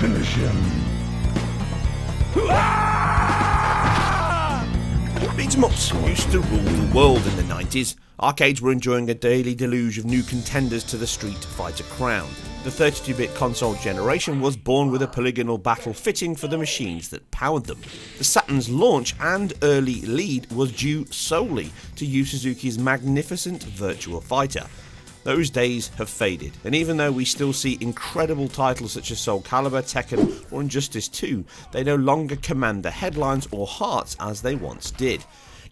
Finish him. Beat 'em ups used to rule the world in the 90s. Arcades were enjoying a daily deluge of new contenders to the Street Fighter crown. The 32-bit console generation was born with a polygonal battle fitting for the machines that powered them. The Saturn's launch and early lead was due solely to Yu Suzuki's magnificent Virtua Fighter. Those days have faded, and even though we still see incredible titles such as Soul Calibur, Tekken or Injustice 2, they no longer command the headlines or hearts as they once did.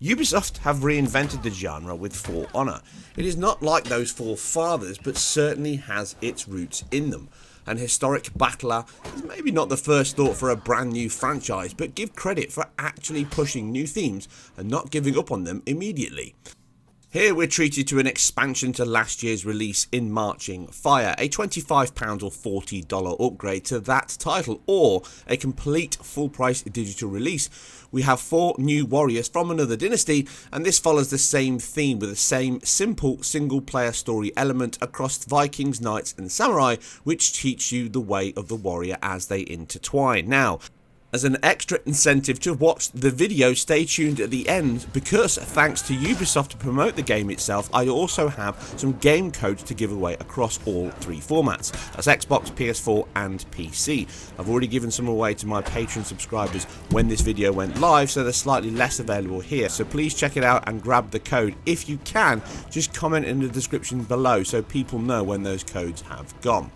Ubisoft have reinvented the genre with For Honor. It is not like those forefathers, but certainly has its roots in them. An historic battler is maybe not the first thought for a brand new franchise, but give credit for actually pushing new themes and not giving up on them immediately. Here we're treated to an expansion to last year's release in Marching Fire, a £25 or $40 upgrade to that title, or a complete full price digital release. We have 4 new warriors from another dynasty, and this follows the same theme with the same simple single player story element across Vikings, Knights and Samurai, which teach you the way of the warrior as they intertwine. Now, as an extra incentive to watch the video, stay tuned at the end, because thanks to Ubisoft to promote the game itself, I also have some game codes to give away across all 3 formats. That's Xbox, PS4 and PC. I've already given some away to my Patreon subscribers when this video went live, so they're slightly less available here. So please check it out and grab the code. If you can, just comment in the description below so people know when those codes have gone.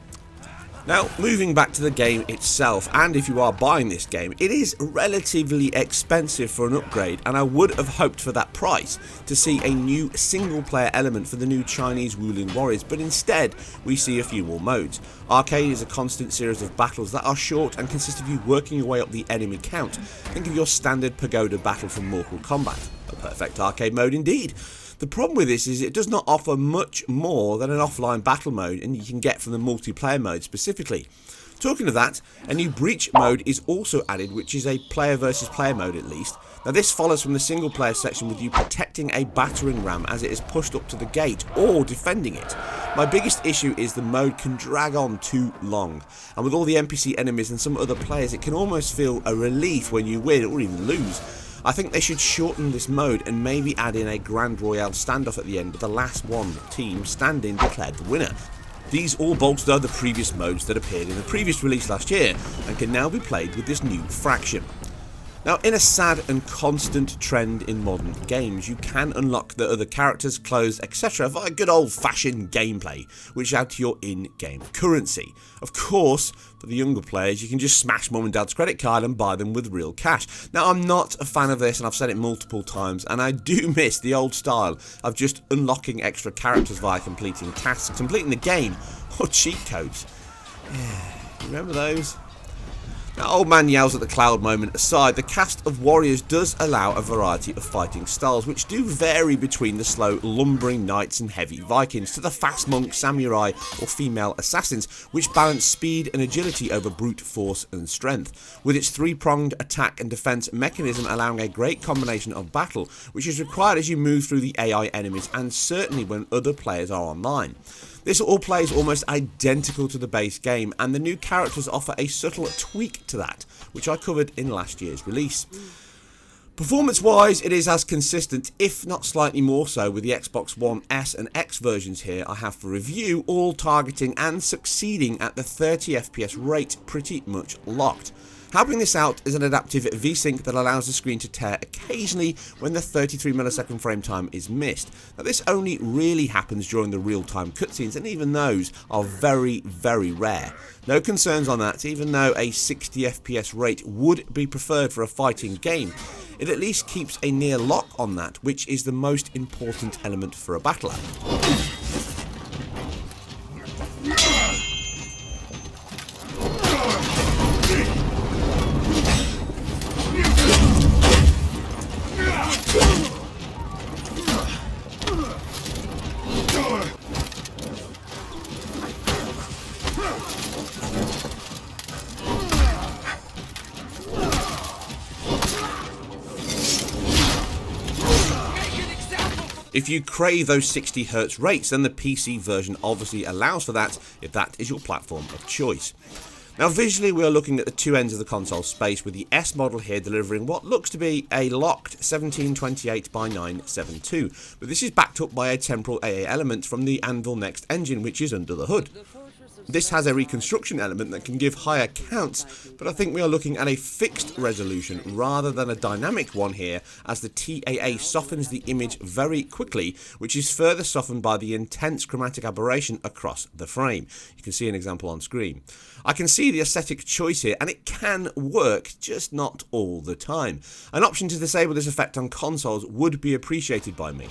Now, moving back to the game itself, and if you are buying this game, it is relatively expensive for an upgrade, and I would have hoped for that price to see a new single player element for the new Chinese Wuling Warriors, but instead we see a few more modes. Arcade is a constant series of battles that are short and consist of you working your way up the enemy count. Think of your standard pagoda battle from Mortal Kombat. A perfect arcade mode indeed. The problem with this is it does not offer much more than an offline battle mode, and you can get from the multiplayer mode specifically. Talking of that, a new breach mode is also added, which is a player versus player mode at least. Now this follows from the single player section with you protecting a battering ram as it is pushed up to the gate or defending it. My biggest issue is the mode can drag on too long, and with all the NPC enemies and some other players, it can almost feel a relief when you win or even lose. I think they should shorten this mode and maybe add in a Grand Royale standoff at the end with the last one team standing declared the winner. These all bolster the previous modes that appeared in the previous release last year and can now be played with this new fraction. Now, in a sad and constant trend in modern games, you can unlock the other characters, clothes, etc. via good old-fashioned gameplay, which add to your in-game currency. Of course, for the younger players, you can just smash mum and dad's credit card and buy them with real cash. Now, I'm not a fan of this, and I've said it multiple times, and I do miss the old style of just unlocking extra characters via completing tasks, completing the game, or cheat codes. Yeah, remember those? Now, Old Man Yells at the Cloud moment aside, the cast of warriors does allow a variety of fighting styles, which do vary between the slow, lumbering knights and heavy Vikings to the fast monk, samurai or female assassins, which balance speed and agility over brute force and strength, with its 3-pronged attack and defense mechanism allowing a great combination of battle, which is required as you move through the AI enemies and certainly when other players are online. This all plays almost identical to the base game, and the new characters offer a subtle tweak to that, which I covered in last year's release. Performance wise, it is as consistent, if not slightly more so, with the Xbox One S and X versions here I have for review, all targeting and succeeding at the 30 FPS rate, pretty much locked. Helping this out is an adaptive VSync that allows the screen to tear occasionally when the 33 millisecond frame time is missed. Now this only really happens during the real-time cutscenes, and even those are very, very rare. No concerns on that, even though a 60 FPS rate would be preferred for a fighting game. It at least keeps a near lock on that, which is the most important element for a battler. If you crave those 60Hz rates, then the PC version obviously allows for that if that is your platform of choice. Now visually we are looking at the two ends of the console space, with the S model here delivering what looks to be a locked 1728 by 972, but this is backed up by a temporal AA element from the Anvil Next engine, which is under the hood. This has a reconstruction element that can give higher counts, but I think we are looking at a fixed resolution rather than a dynamic one here, as the TAA softens the image very quickly, which is further softened by the intense chromatic aberration across the frame. You can see an example on screen. I can see the aesthetic choice here, and it can work, just not all the time. An option to disable this effect on consoles would be appreciated by me.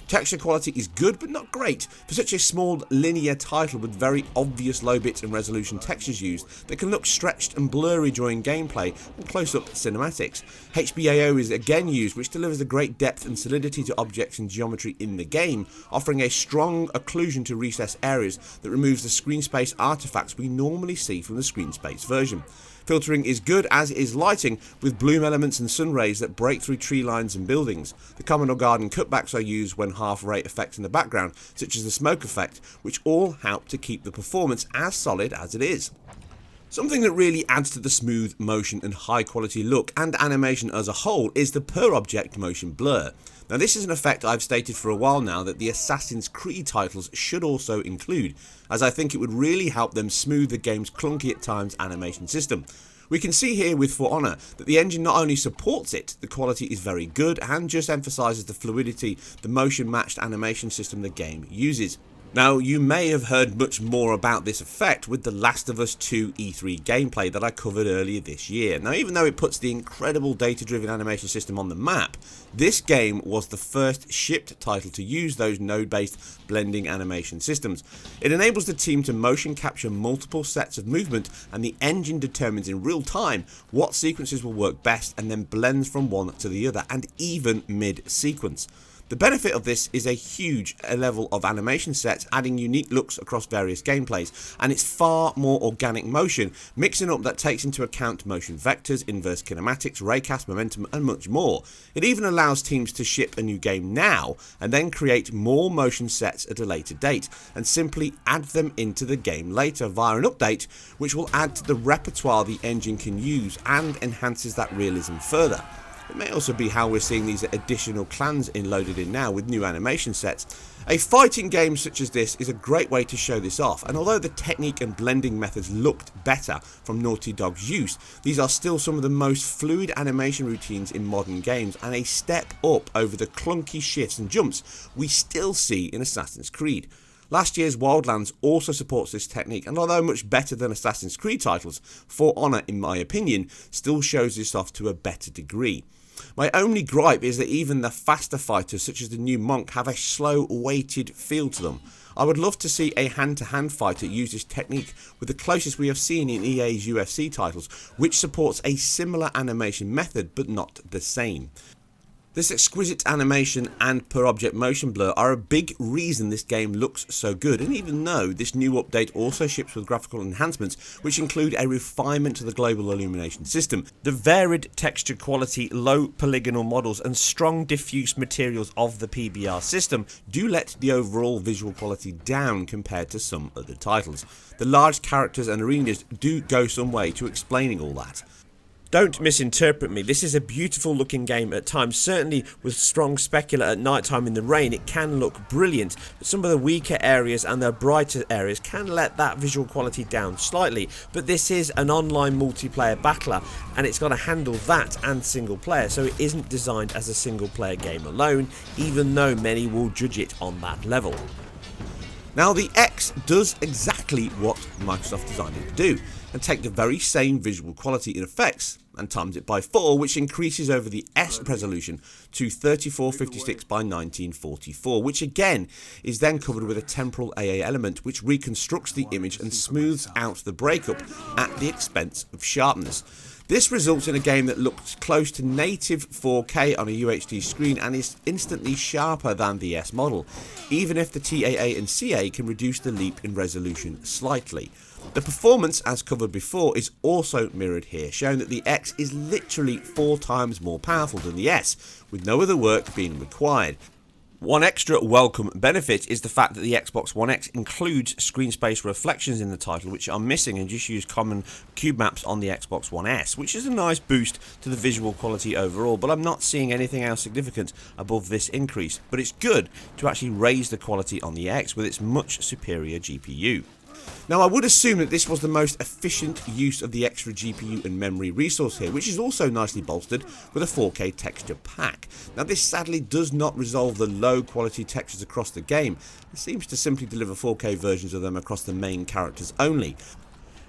Texture quality is good but not great for such a small linear title with very obvious low bit and resolution textures used that can look stretched and blurry during gameplay and close-up cinematics. HBAO is again used, which delivers a great depth and solidity to objects and geometry in the game, offering a strong occlusion to recessed areas that removes the screen space artifacts we normally see from the screen space version. Filtering is good, as is lighting, with bloom elements and sun rays that break through tree lines and buildings. The common or garden cutbacks are used when half-rate effects in the background, such as the smoke effect, which all help to keep the performance as solid as it is. Something that really adds to the smooth motion and high quality look and animation as a whole is the per object motion blur. Now this is an effect I've stated for a while now that the Assassin's Creed titles should also include, as I think it would really help them smooth the game's clunky at times animation system. We can see here with For Honor that the engine not only supports it, the quality is very good and just emphasises the fluidity the motion matched animation system the game uses. Now, you may have heard much more about this effect with The Last of Us 2 E3 gameplay that I covered earlier this year. Now, even though it puts the incredible data-driven animation system on the map, this game was the first shipped title to use those node-based blending animation systems. It enables the team to motion capture multiple sets of movement, and the engine determines in real time what sequences will work best and then blends from one to the other, and even mid-sequence. The benefit of this is a huge level of animation sets, adding unique looks across various gameplays, and it's far more organic motion, mixing up that takes into account motion vectors, inverse kinematics, raycast, momentum, and much more. It even allows teams to ship a new game now, and then create more motion sets at a later date, and simply add them into the game later via an update, which will add to the repertoire the engine can use and enhances that realism further. It may also be how we're seeing these additional clans loaded in now with new animation sets. A fighting game such as this is a great way to show this off, and although the technique and blending methods looked better from Naughty Dog's use, these are still some of the most fluid animation routines in modern games, and a step up over the clunky shifts and jumps we still see in Assassin's Creed. Last year's Wildlands also supports this technique, and although much better than Assassin's Creed titles, For Honor, in my opinion, still shows this off to a better degree. My only gripe is that even the faster fighters, such as the new Monk, have a slow, weighted feel to them. I would love to see a hand-to-hand fighter use this technique with the closest we have seen in EA's UFC titles, which supports a similar animation method but not the same. This exquisite animation and per object motion blur are a big reason this game looks so good, and even though this new update also ships with graphical enhancements which include a refinement to the global illumination system, the varied texture quality, low polygonal models and strong diffuse materials of the PBR system do let the overall visual quality down compared to some other titles. The large characters and arenas do go some way to explaining all that. Don't misinterpret me, this is a beautiful looking game at times. Certainly with strong specular at night time in the rain it can look brilliant, but some of the weaker areas and the brighter areas can let that visual quality down slightly. But this is an online multiplayer battler and it's got to handle that and single player, so it isn't designed as a single player game alone, even though many will judge it on that level. Now the X does exactly what Microsoft designed it to do, and take the very same visual quality and effects and times it by 4, which increases over the S resolution to 3456 by 1944, which again is then covered with a temporal AA element which reconstructs the image and smooths out the breakup at the expense of sharpness. This results in a game that looks close to native 4K on a UHD screen and is instantly sharper than the S model, even if the TAA and CA can reduce the leap in resolution slightly. The performance, as covered before, is also mirrored here, showing that the X is literally 4 times more powerful than the S, with no other work being required. One extra welcome benefit is the fact that the Xbox One X includes screen space reflections in the title, which are missing and just use common cube maps on the Xbox One S, which is a nice boost to the visual quality overall, but I'm not seeing anything else significant above this increase. But it's good to actually raise the quality on the X with its much superior GPU. Now, I would assume that this was the most efficient use of the extra GPU and memory resource here, which is also nicely bolstered with a 4K texture pack. Now, this sadly does not resolve the low quality textures across the game. It seems to simply deliver 4K versions of them across the main characters only.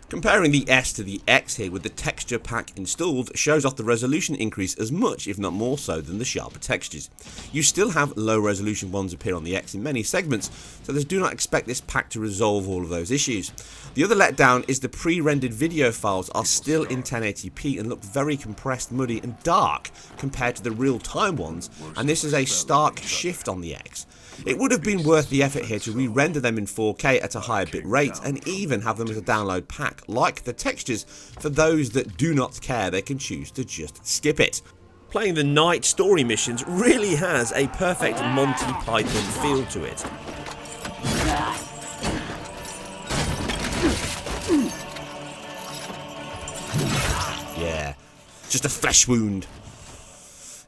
Comparing the S to the X here with the texture pack installed shows off the resolution increase as much, if not more so, than the sharper textures. You still have low resolution ones appear on the X in many segments, so do not expect this pack to resolve all of those issues. The other letdown is the pre-rendered video files are still in 1080p and look very compressed, muddy and dark compared to the real-time ones, and this is a stark shift on the X. It would have been worth the effort here to re-render them in 4K at a higher bit rate and even have them as a download pack, like the textures. For those that do not care, they can choose to just skip it. Playing the night story missions really has a perfect Monty Python feel to it. Yeah, just a flesh wound.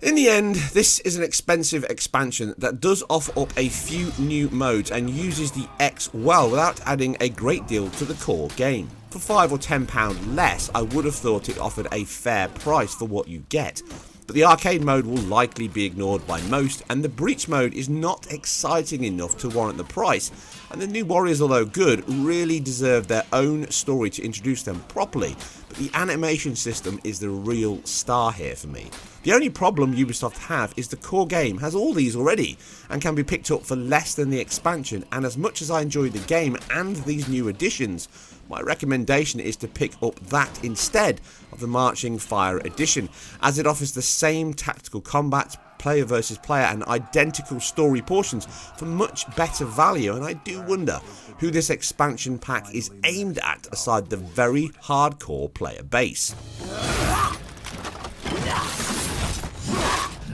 In the end, this is an expensive expansion that does offer up a few new modes and uses the X well without adding a great deal to the core game. For £5 or £10 less, I would have thought it offered a fair price for what you get. But the arcade mode will likely be ignored by most, and the breach mode is not exciting enough to warrant the price, and the new warriors, although good, really deserve their own story to introduce them properly, but the animation system is the real star here for me. The only problem Ubisoft have is the core game has all these already and can be picked up for less than the expansion, and as much as I enjoy the game and these new additions, my recommendation is to pick up that instead of the Marching Fire Edition, as it offers the same tactical combat, player versus player and identical story portions for much better value, and I do wonder who this expansion pack is aimed at aside the very hardcore player base.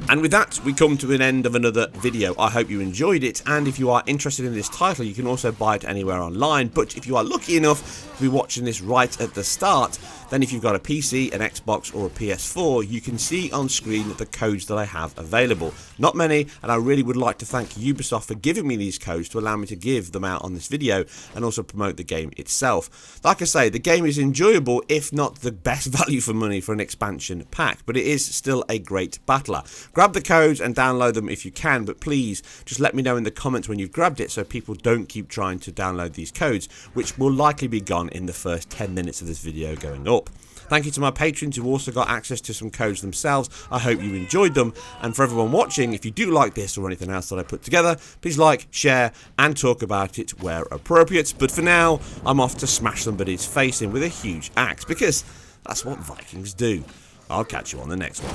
And with that, we come to an end of another video. I hope you enjoyed it, and if you are interested in this title, you can also buy it anywhere online, but if you are lucky enough to be watching this right at the start, then if you've got a PC, an Xbox or a PS4, you can see on screen the codes that I have available. Not many, and I really would like to thank Ubisoft for giving me these codes to allow me to give them out on this video and also promote the game itself. Like I say, the game is enjoyable, if not the best value for money for an expansion pack, but it is still a great battler. Grab the codes and download them if you can, but please just let me know in the comments when you've grabbed it so people don't keep trying to download these codes, which will likely be gone in the first 10 minutes of this video going up. Thank you to my patrons who also got access to some codes themselves. I hope you enjoyed them, and for everyone watching, if you do like this or anything else that I put together, please like, share and talk about it where appropriate. But for now, I'm off to smash somebody's face in with a huge axe, because that's what Vikings do. I'll catch you on the next one.